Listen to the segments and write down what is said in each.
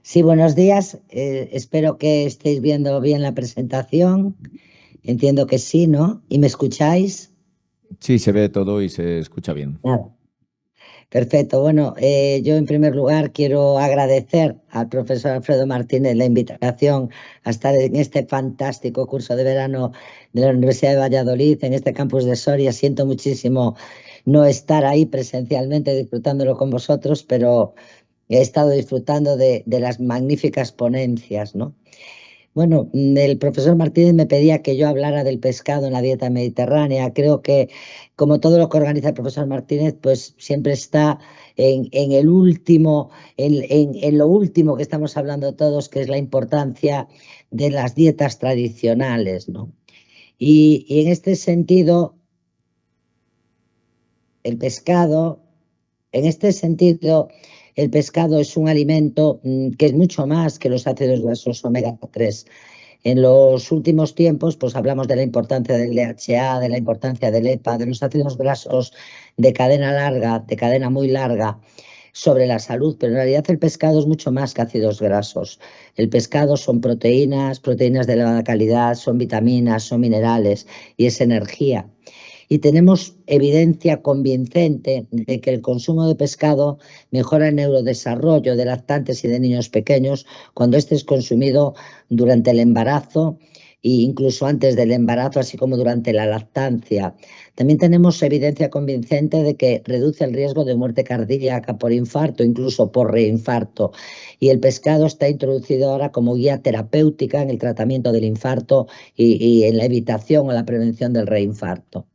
Sí, buenos días. Espero que estéis viendo bien la presentación. Entiendo que sí, ¿no? ¿Y me escucháis? Sí, se ve todo y se escucha bien. Nada. Perfecto. Bueno, yo en primer lugar quiero agradecer al profesor Alfredo Martínez la invitación a estar en este fantástico curso de verano de la Universidad de Valladolid, en este campus de Soria. Siento muchísimo no estar ahí presencialmente disfrutándolo con vosotros, pero he estado disfrutando de las magníficas ponencias, ¿no? Bueno, el profesor Martínez me pedía que yo hablara del pescado en la dieta mediterránea. Creo que, como todo lo que organiza el profesor Martínez, pues siempre está en el último, en lo último que estamos hablando todos, que es la importancia de las dietas tradicionales, ¿no? Y en este sentido, el pescado, en este sentido, el pescado es un alimento que es mucho más que los ácidos grasos omega 3. En los últimos tiempos, pues hablamos de la importancia del DHA, de la importancia del EPA, de los ácidos grasos de cadena larga, de cadena muy larga, sobre la salud, pero en realidad el pescado es mucho más que ácidos grasos. El pescado son proteínas, proteínas de elevada calidad, son vitaminas, son minerales y es energía. Y tenemos evidencia convincente de que el consumo de pescado mejora el neurodesarrollo de lactantes y de niños pequeños cuando este es consumido durante el embarazo e incluso antes del embarazo, así como durante la lactancia. También tenemos evidencia convincente de que reduce el riesgo de muerte cardíaca por infarto, incluso por reinfarto. Y el pescado está introducido ahora como guía terapéutica en el tratamiento del infarto y en la evitación o la prevención del reinfarto.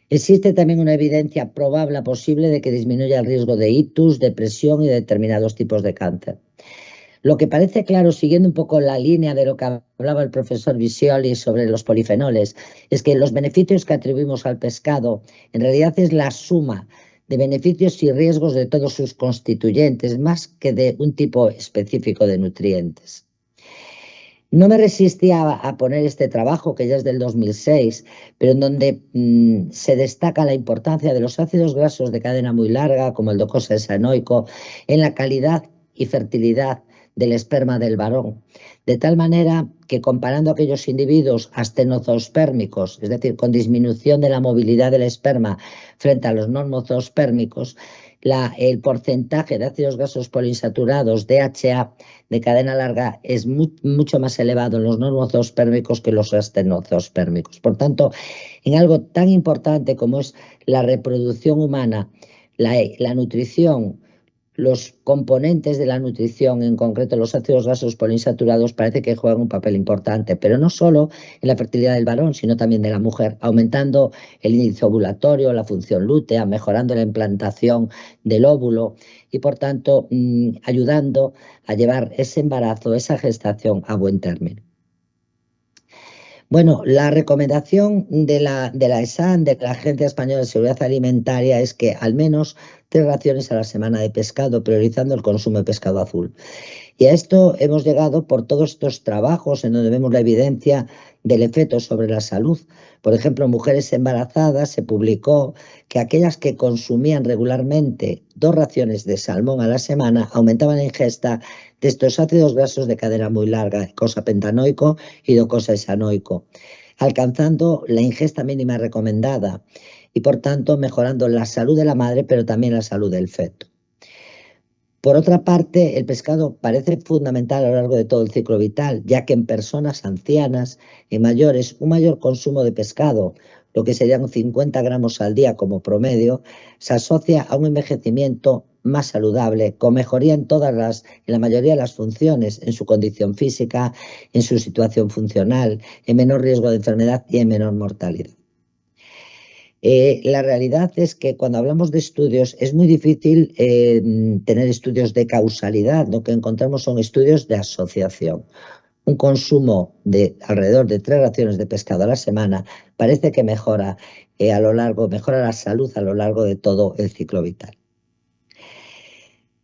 Existe también una evidencia probable posible de que disminuya el riesgo de ictus, depresión y de determinados tipos de cáncer. Lo que parece claro, siguiendo un poco la línea de lo que hablaba el profesor Visioli sobre los polifenoles, es que los beneficios que atribuimos al pescado en realidad es la suma de beneficios y riesgos de todos sus constituyentes, más que de un tipo específico de nutrientes. No me resistía a poner este trabajo, que ya es del 2006, pero en donde se destaca la importancia de los ácidos grasos de cadena muy larga, como el docosahexaenoico, en la calidad y fertilidad del esperma del varón. De tal manera que, comparando a aquellos individuos astenozoospermicos, es decir, con disminución de la movilidad del esperma frente a los normozoospermicos, el porcentaje de ácidos grasos poliinsaturados, DHA, de cadena larga es mucho más elevado en los normozoospermicos que los astenozoospermicos. Por tanto, en algo tan importante como es la reproducción humana, la nutrición, los componentes de la nutrición, en concreto los ácidos grasos poliinsaturados, parece que juegan un papel importante, pero no solo en la fertilidad del varón, sino también de la mujer, aumentando el índice ovulatorio, la función lútea, mejorando la implantación del óvulo y, por tanto, ayudando a llevar ese embarazo, esa gestación a buen término. Bueno, la recomendación de la ESAN, de la Agencia Española de Seguridad Alimentaria, es que al menos 3 raciones a la semana de pescado, priorizando el consumo de pescado azul. Y a esto hemos llegado por todos estos trabajos en donde vemos la evidencia del efecto sobre la salud. Por ejemplo, en mujeres embarazadas se publicó que aquellas que consumían regularmente 2 raciones de salmón a la semana aumentaban la ingesta de estos ácidos grasos de cadena muy larga, icosapentanoico y docosahexaenoico, alcanzando la ingesta mínima recomendada y, por tanto, mejorando la salud de la madre, pero también la salud del feto. Por otra parte, el pescado parece fundamental a lo largo de todo el ciclo vital, ya que en personas ancianas y mayores un mayor consumo de pescado, lo que serían 50 gramos al día como promedio, se asocia a un envejecimiento más saludable, con mejoría en la mayoría de las funciones, en su condición física, en su situación funcional, en menor riesgo de enfermedad y en menor mortalidad. La realidad es que cuando hablamos de estudios es muy difícil tener estudios de causalidad. Lo que encontramos son estudios de asociación. Un consumo de alrededor de 3 raciones de pescado a la semana parece que mejora mejora la salud a lo largo de todo el ciclo vital.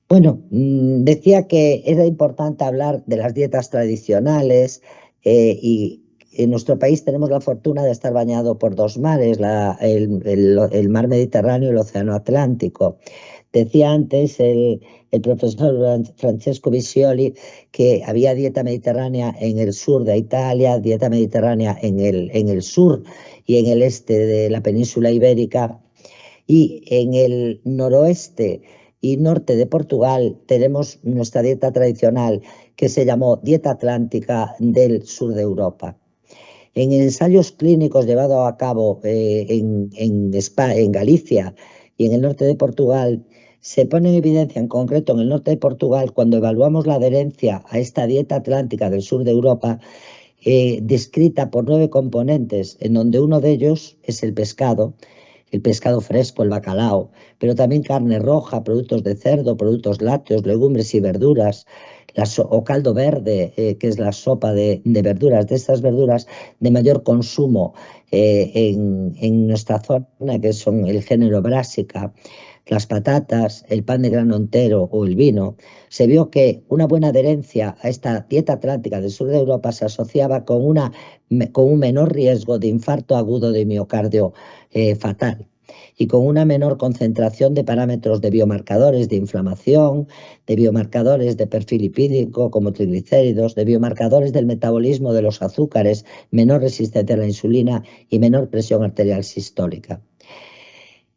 Bueno, decía que era importante hablar de las dietas tradicionales y en nuestro país tenemos la fortuna de estar bañado por 2 mares, el mar Mediterráneo y el océano Atlántico. Decía antes el profesor Francesco Visioli que había dieta mediterránea en el sur de Italia, dieta mediterránea en el sur y en el este de la península ibérica, y en el noroeste y norte de Portugal tenemos nuestra dieta tradicional que se llamó dieta atlántica del sur de Europa. En ensayos clínicos llevados a cabo en Galicia y en el norte de Portugal, se pone en evidencia, en concreto en el norte de Portugal, cuando evaluamos la adherencia a esta dieta atlántica del sur de Europa, descrita por 9 componentes, en donde uno de ellos es el pescado fresco, el bacalao, pero también carne roja, productos de cerdo, productos lácteos, legumbres y verduras, o caldo verde, que es la sopa de verduras, de estas verduras de mayor consumo en nuestra zona, que son el género brásica, las patatas, el pan de grano entero o el vino. Se vio que una buena adherencia a esta dieta atlántica del sur de Europa se asociaba con un menor riesgo de infarto agudo de miocardio fatal, y con una menor concentración de parámetros de biomarcadores de inflamación, de biomarcadores de perfil lipídico como triglicéridos, de biomarcadores del metabolismo de los azúcares, menor resistencia a la insulina y menor presión arterial sistólica.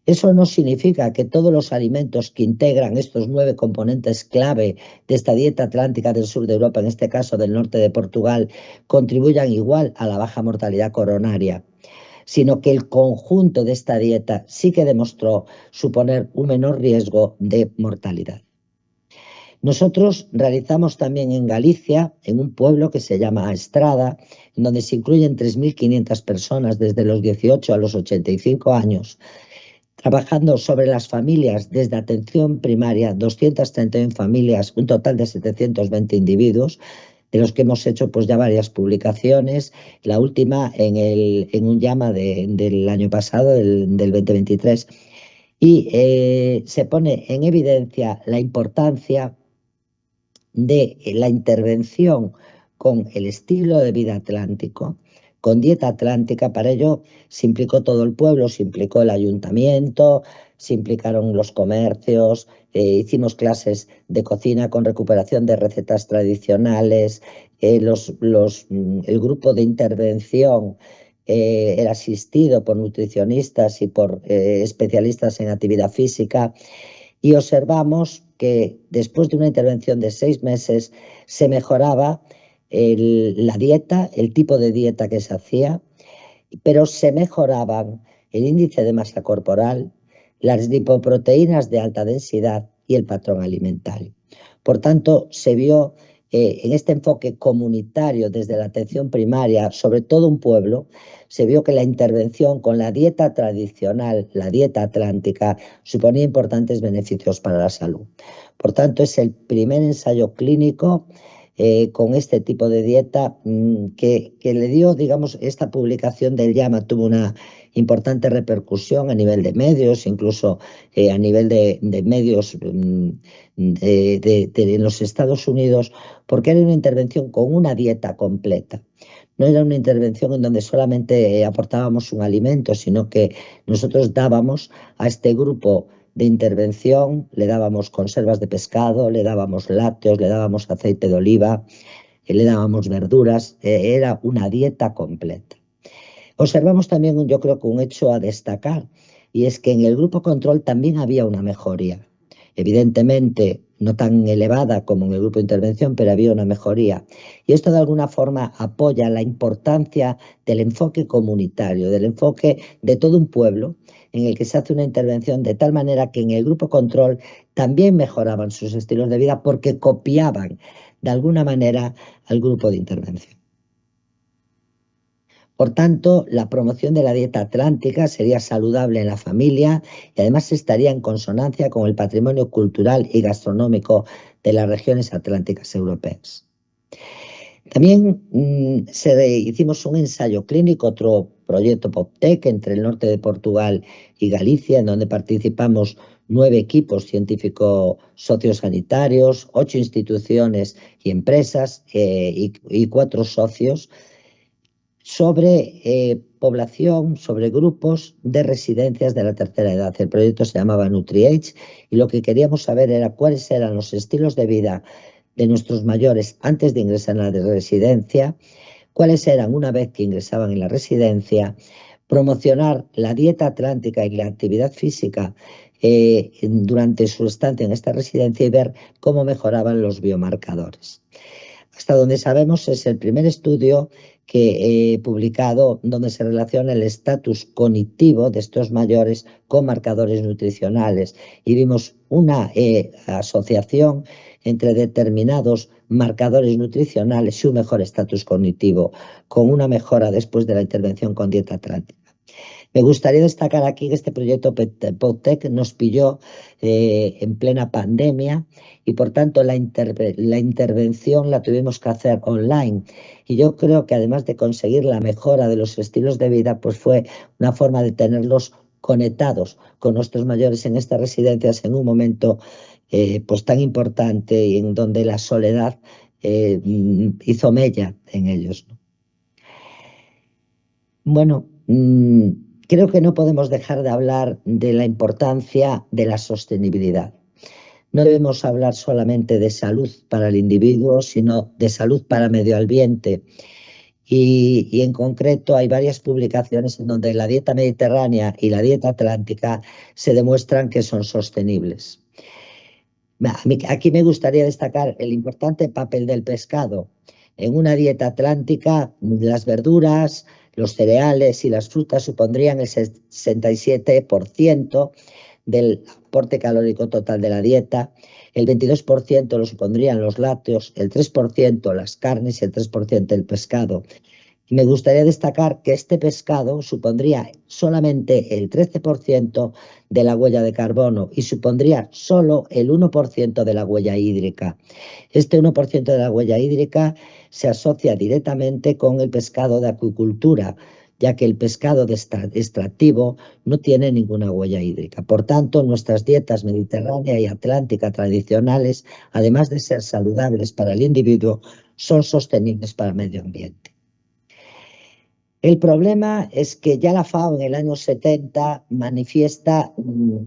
Eso no significa que todos los alimentos que integran estos 9 componentes clave de esta dieta atlántica del sur de Europa, en este caso del norte de Portugal, contribuyan igual a la baja mortalidad coronaria, sino que el conjunto de esta dieta sí que demostró suponer un menor riesgo de mortalidad. Nosotros realizamos también en Galicia, en un pueblo que se llama Estrada, en donde se incluyen 3.500 personas desde los 18 a los 85 años, trabajando sobre las familias desde atención primaria, 231 familias, un total de 720 individuos, de los que hemos hecho pues ya varias publicaciones, la última en un llama del año pasado, del 2023, y se pone en evidencia la importancia de la intervención con el estilo de vida atlántico, con dieta atlántica. Para ello se implicó todo el pueblo, se implicó el ayuntamiento, se implicaron los comercios, hicimos clases de cocina con recuperación de recetas tradicionales, el grupo de intervención era asistido por nutricionistas y por especialistas en actividad física, y observamos que después de una intervención de 6 meses se mejoraba la dieta, el tipo de dieta que se hacía, pero se mejoraban el índice de masa corporal, las lipoproteínas de alta densidad y el patrón alimentario. Por tanto, se vio en este enfoque comunitario desde la atención primaria, sobre todo un pueblo, se vio que la intervención con la dieta tradicional, la dieta atlántica, suponía importantes beneficios para la salud. Por tanto, es el primer ensayo clínico con este tipo de dieta que le dio, digamos, esta publicación del llama tuvo una importante repercusión a nivel de medios, incluso a nivel de medios en los Estados Unidos, porque era una intervención con una dieta completa. No era una intervención en donde solamente aportábamos un alimento, sino que nosotros dábamos a este grupo de intervención, le dábamos conservas de pescado, le dábamos lácteos, le dábamos aceite de oliva, le dábamos verduras, era una dieta completa. Observamos también, yo creo que un hecho a destacar, y es que en el grupo control también había una mejoría. Evidentemente, no tan elevada como en el grupo de intervención, pero había una mejoría. Y esto de alguna forma apoya la importancia del enfoque comunitario, del enfoque de todo un pueblo, en el que se hace una intervención de tal manera que en el grupo control también mejoraban sus estilos de vida porque copiaban de alguna manera al grupo de intervención. Por tanto, la promoción de la dieta atlántica sería saludable en la familia y además estaría en consonancia con el patrimonio cultural y gastronómico de las regiones atlánticas europeas. También hicimos un ensayo clínico, otro proyecto PopTech entre el norte de Portugal y Galicia, en donde participamos 9 equipos científicos sociosanitarios, 8 instituciones y empresas y 4 socios, sobre población, sobre grupos de residencias de la tercera edad. El proyecto se llamaba NutriAge y lo que queríamos saber era cuáles eran los estilos de vida de nuestros mayores antes de ingresar a la residencia, cuáles eran una vez que ingresaban en la residencia, promocionar la dieta atlántica y la actividad física durante su estancia en esta residencia y ver cómo mejoraban los biomarcadores. Hasta donde sabemos es el primer estudio que he publicado donde se relaciona el estatus cognitivo de estos mayores con marcadores nutricionales y vimos una asociación entre determinados marcadores nutricionales y un mejor estatus cognitivo, con una mejora después de la intervención con dieta atlántica. Me gustaría destacar aquí que este proyecto PodTech nos pilló en plena pandemia y por tanto la intervención la tuvimos que hacer online. Y yo creo que además de conseguir la mejora de los estilos de vida, pues fue una forma de tenerlos conectados con nuestros mayores en estas residencias en un momento pues tan importante y en donde la soledad hizo mella en ellos. Bueno, creo que no podemos dejar de hablar de la importancia de la sostenibilidad. No debemos hablar solamente de salud para el individuo, sino de salud para el medio ambiente. Y en concreto hay varias publicaciones en donde la dieta mediterránea y la dieta atlántica se demuestran que son sostenibles. Aquí me gustaría destacar el importante papel del pescado. En una dieta atlántica, las verduras, los cereales y las frutas supondrían el 67% del aporte calórico total de la dieta, el 22% lo supondrían los lácteos, el 3% las carnes y el 3% el pescado. Me gustaría destacar que este pescado supondría solamente el 13% de la huella de carbono y supondría solo el 1% de la huella hídrica. Este 1% de la huella hídrica se asocia directamente con el pescado de acuicultura, ya que el pescado extractivo no tiene ninguna huella hídrica. Por tanto, nuestras dietas mediterránea y atlántica tradicionales, además de ser saludables para el individuo, son sostenibles para el medio ambiente. El problema es que ya la FAO en el año 70 manifiesta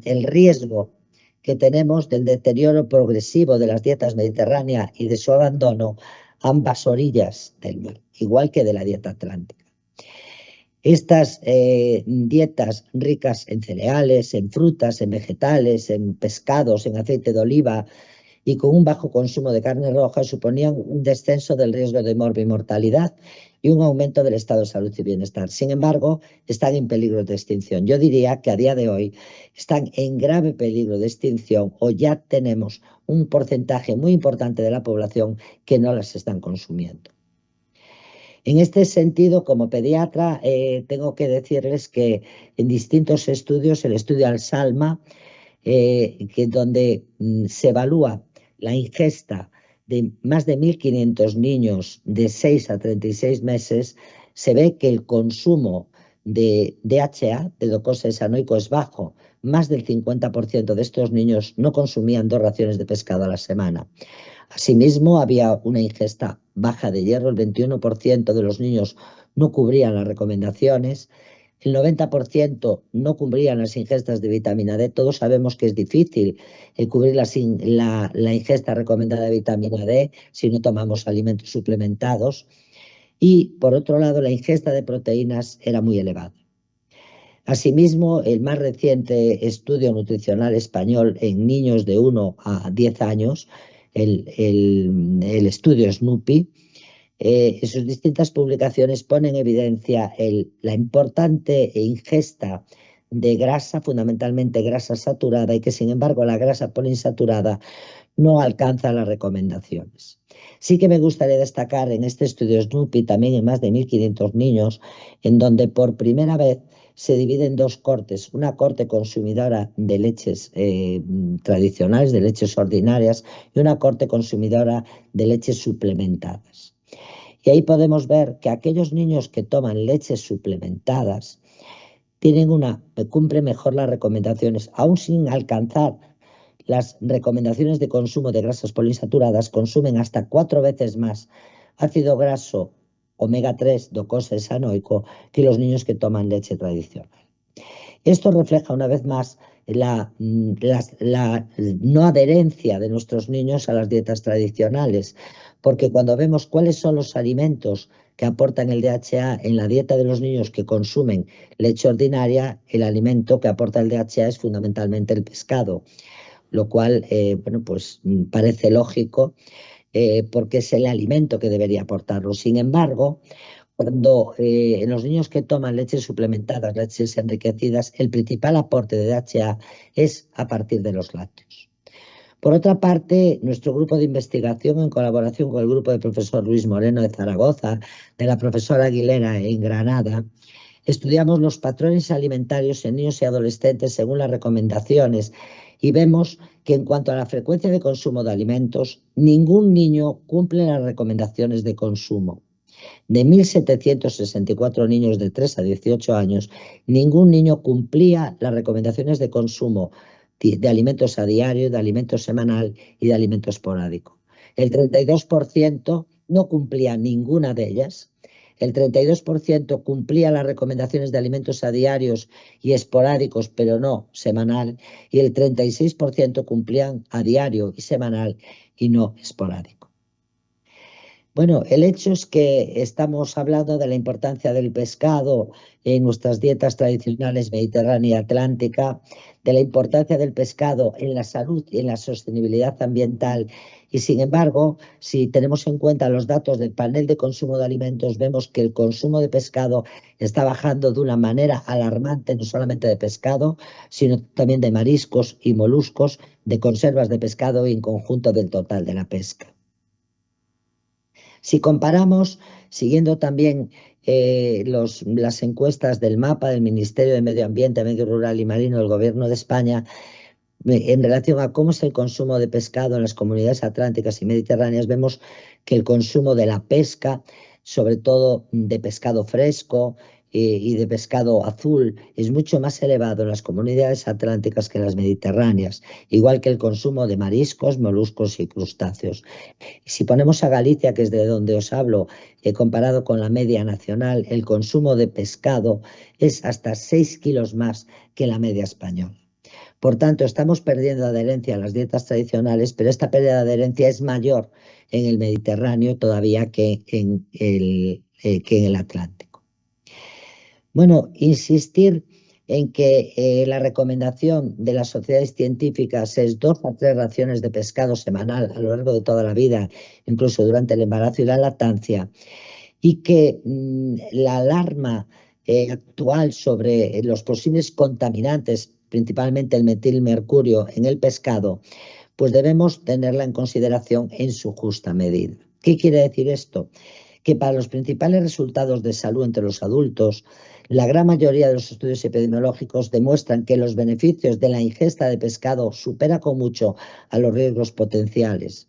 el riesgo que tenemos del deterioro progresivo de las dietas mediterráneas y de su abandono a ambas orillas del mar, igual que de la dieta atlántica. Estas dietas ricas en cereales, en frutas, en vegetales, en pescados, en aceite de oliva y con un bajo consumo de carne roja suponían un descenso del riesgo de mortalidad y un aumento del estado de salud y bienestar. Sin embargo, están en peligro de extinción. Yo diría que a día de hoy están en grave peligro de extinción o ya tenemos un porcentaje muy importante de la población que no las están consumiendo. En este sentido, como pediatra, tengo que decirles que en distintos estudios, el estudio Al-Salma, donde se evalúa la ingesta de más de 1.500 niños de 6 a 36 meses, se ve que el consumo de DHA, de glucosa hexanoico, es bajo. Más del 50% de estos niños no consumían 2 raciones de pescado a la semana. Asimismo, había una ingesta baja de hierro, el 21% de los niños no cubrían las recomendaciones, el 90% no cubrían las ingestas de vitamina D. Todos sabemos que es difícil cubrir la ingesta recomendada de vitamina D si no tomamos alimentos suplementados. Y, por otro lado, la ingesta de proteínas era muy elevada. Asimismo, el más reciente estudio nutricional español en niños de 1 a 10 años, el estudio SNUPI, en sus distintas publicaciones pone en evidencia la importante ingesta de grasa, fundamentalmente grasa saturada, y que sin embargo la grasa poliinsaturada no alcanza las recomendaciones. Sí que me gustaría destacar en este estudio SNUPI, también en más de 1.500 niños, en donde por primera vez se divide en 2 cortes, una corte consumidora de leches tradicionales, de leches ordinarias, y una corte consumidora de leches suplementadas. Y ahí podemos ver que aquellos niños que toman leches suplementadas cumplen mejor las recomendaciones, aún sin alcanzar las recomendaciones de consumo de grasas poliinsaturadas, consumen hasta 4 veces más ácido graso omega 3 docosa hexanoico que los niños que toman leche tradicional. Esto refleja una vez más la no adherencia de nuestros niños a las dietas tradicionales, porque cuando vemos cuáles son los alimentos que aportan el DHA en la dieta de los niños que consumen leche ordinaria, el alimento que aporta el DHA es fundamentalmente el pescado, lo cual bueno, pues parece lógico porque es el alimento que debería aportarlo. Sin embargo, cuando en los niños que toman leches suplementadas, leches enriquecidas, el principal aporte de DHA es a partir de los lácteos. Por otra parte, nuestro grupo de investigación, en colaboración con el grupo del profesor Luis Moreno de Zaragoza, de la profesora Aguilera en Granada, estudiamos los patrones alimentarios en niños y adolescentes según las recomendaciones y vemos que en cuanto a la frecuencia de consumo de alimentos, ningún niño cumple las recomendaciones de consumo. De 1.764 niños de 3 a 18 años, ningún niño cumplía las recomendaciones de consumo de alimentos a diario, de alimento semanal y de alimento esporádico. El 32% no cumplía ninguna de ellas. El 32% cumplía las recomendaciones de alimentos a diarios y esporádicos, pero no semanal, y el 36% cumplían a diario y semanal y no esporádico. Bueno, el hecho es que estamos hablando de la importancia del pescado en nuestras dietas tradicionales mediterránea y atlántica, de la importancia del pescado en la salud y en la sostenibilidad ambiental. Y sin embargo, si tenemos en cuenta los datos del panel de consumo de alimentos, vemos que el consumo de pescado está bajando de una manera alarmante, no solamente de pescado, sino también de mariscos y moluscos, de conservas de pescado y en conjunto del total de la pesca. Si comparamos, siguiendo también las encuestas del MAPA, del Ministerio de Medio Ambiente, Medio Rural y Marino del Gobierno de España, en relación a cómo es el consumo de pescado en las comunidades atlánticas y mediterráneas, vemos que el consumo de la pesca, sobre todo de pescado fresco y de pescado azul, es mucho más elevado en las comunidades atlánticas que en las mediterráneas, igual que el consumo de mariscos, moluscos y crustáceos. Si ponemos a Galicia, que es de donde os hablo, comparado con la media nacional, el consumo de pescado es hasta 6 kilos más que la media española. Por tanto, estamos perdiendo adherencia a las dietas tradicionales, pero esta pérdida de adherencia es mayor en el Mediterráneo todavía que en el Atlántico. Bueno, insistir en que la recomendación de las sociedades científicas es 2 a 3 raciones de pescado semanal a lo largo de toda la vida, incluso durante el embarazo y la lactancia, y que la alarma actual sobre los posibles contaminantes, principalmente el metilmercurio en el pescado, pues debemos tenerla en consideración en su justa medida. ¿Qué quiere decir esto? Que para los principales resultados de salud entre los adultos, la gran mayoría de los estudios epidemiológicos demuestran que los beneficios de la ingesta de pescado superan con mucho a los riesgos potenciales,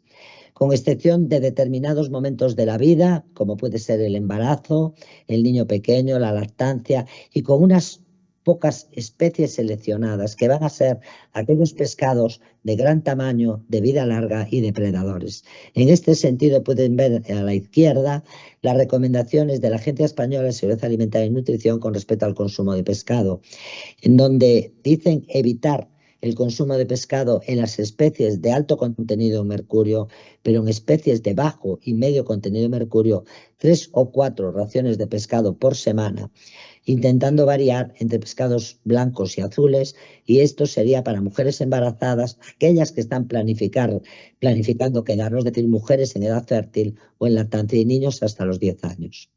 con excepción de determinados momentos de la vida, como puede ser el embarazo, el niño pequeño, la lactancia, y con unas pocas especies seleccionadas que van a ser aquellos pescados de gran tamaño, de vida larga y depredadores. En este sentido pueden ver a la izquierda las recomendaciones de la Agencia Española de Seguridad Alimentaria y Nutrición con respecto al consumo de pescado, en donde dicen evitar el consumo de pescado en las especies de alto contenido de mercurio, pero en especies de bajo y medio contenido de mercurio, 3 o 4 raciones de pescado por semana, intentando variar entre pescados blancos y azules, y esto sería para mujeres embarazadas, aquellas que están planificando quedarnos, es decir, mujeres en edad fértil o en lactancia y niños hasta los 10 años.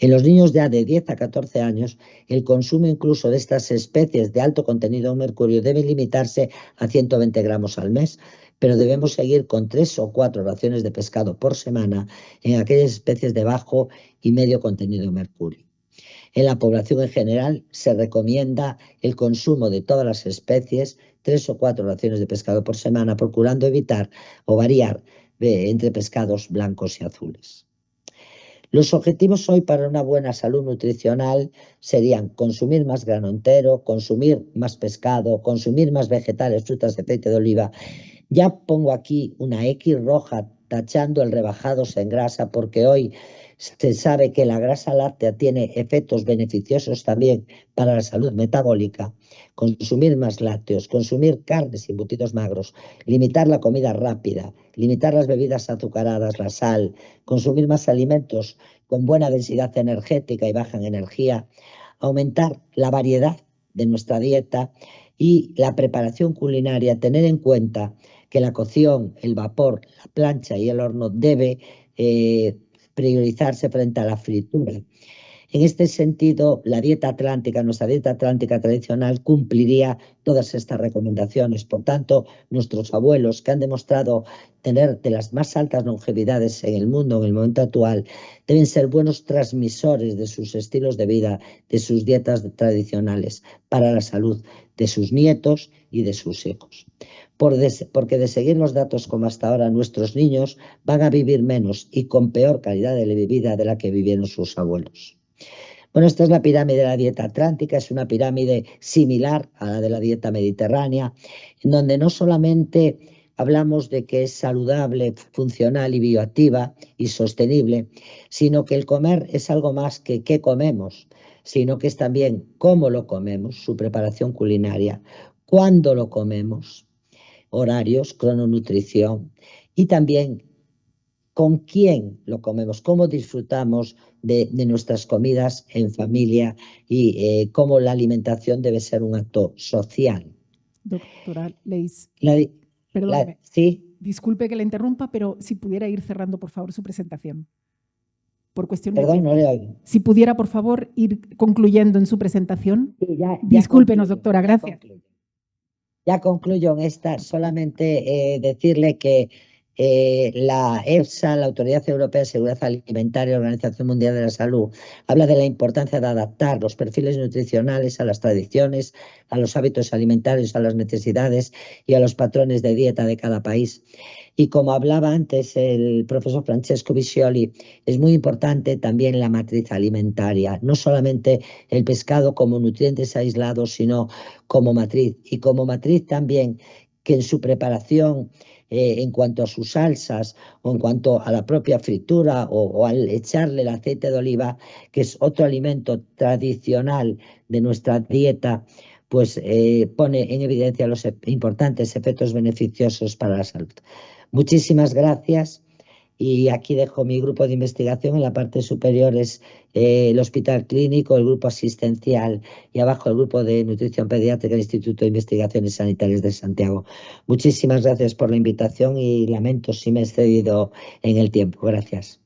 En los niños ya de 10 a 14 años, el consumo incluso de estas especies de alto contenido de mercurio debe limitarse a 120 gramos al mes, pero debemos seguir con 3 o 4 raciones de pescado por semana en aquellas especies de bajo y medio contenido de mercurio. En la población en general se recomienda el consumo de todas las especies, 3 o 4 raciones de pescado por semana, procurando evitar o variar entre pescados blancos y azules. Los objetivos hoy para una buena salud nutricional serían consumir más grano entero, consumir más pescado, consumir más vegetales, frutas de aceite de oliva. Ya pongo aquí una X roja tachando el rebajados en grasa porque hoy Se sabe que la grasa láctea tiene efectos beneficiosos también para la salud metabólica. Consumir más lácteos, consumir carnes y embutidos magros, limitar la comida rápida, limitar las bebidas azucaradas, la sal, consumir más alimentos con buena densidad energética y baja en energía, aumentar la variedad de nuestra dieta y la preparación culinaria, tener en cuenta que la cocción, el vapor, la plancha y el horno debe priorizarse frente a la fritura. En este sentido, la dieta atlántica, nuestra dieta atlántica tradicional, cumpliría todas estas recomendaciones. Por tanto, nuestros abuelos, que han demostrado tener de las más altas longevidades en el mundo en el momento actual, deben ser buenos transmisores de sus estilos de vida, de sus dietas tradicionales, para la salud de sus nietos y de sus hijos. Porque de seguir los datos como hasta ahora, nuestros niños van a vivir menos y con peor calidad de vida de la que vivieron sus abuelos. Bueno, esta es la pirámide de la dieta atlántica, es una pirámide similar a la de la dieta mediterránea, en donde no solamente hablamos de que es saludable, funcional y bioactiva y sostenible, sino que el comer es algo más que qué comemos, sino que es también cómo lo comemos, su preparación culinaria, cuándo lo comemos, horarios, crononutrición y también con quién lo comemos, cómo disfrutamos de nuestras comidas en familia y cómo la alimentación debe ser un acto social. Doctora Leis, perdóneme, ¿sí? Disculpe que le interrumpa, pero si pudiera ir cerrando, por favor, su presentación. Por cuestión Perdón, de tiempo. No le oigo. Si pudiera, por favor, ir concluyendo en su presentación. Sí, ya Discúlpenos, concluyo, doctora, gracias. Ya concluyo en esta, solamente decirle que la EFSA, la Autoridad Europea de Seguridad Alimentaria, la Organización Mundial de la Salud, habla de la importancia de adaptar los perfiles nutricionales a las tradiciones, a los hábitos alimentarios, a las necesidades y a los patrones de dieta de cada país. Y como hablaba antes el profesor Francesco Viscioli, es muy importante también la matriz alimentaria, no solamente el pescado como nutrientes aislados, sino como matriz. Y como matriz también que en su preparación, en cuanto a sus salsas o en cuanto a la propia fritura o al echarle el aceite de oliva, que es otro alimento tradicional de nuestra dieta, pues pone en evidencia los importantes efectos beneficiosos para la salud. Muchísimas gracias. Y aquí dejo mi grupo de investigación. En la parte superior es el Hospital Clínico, el grupo asistencial y abajo el grupo de nutrición pediátrica del Instituto de Investigaciones Sanitarias de Santiago. Muchísimas gracias por la invitación y lamento si me he excedido en el tiempo. Gracias.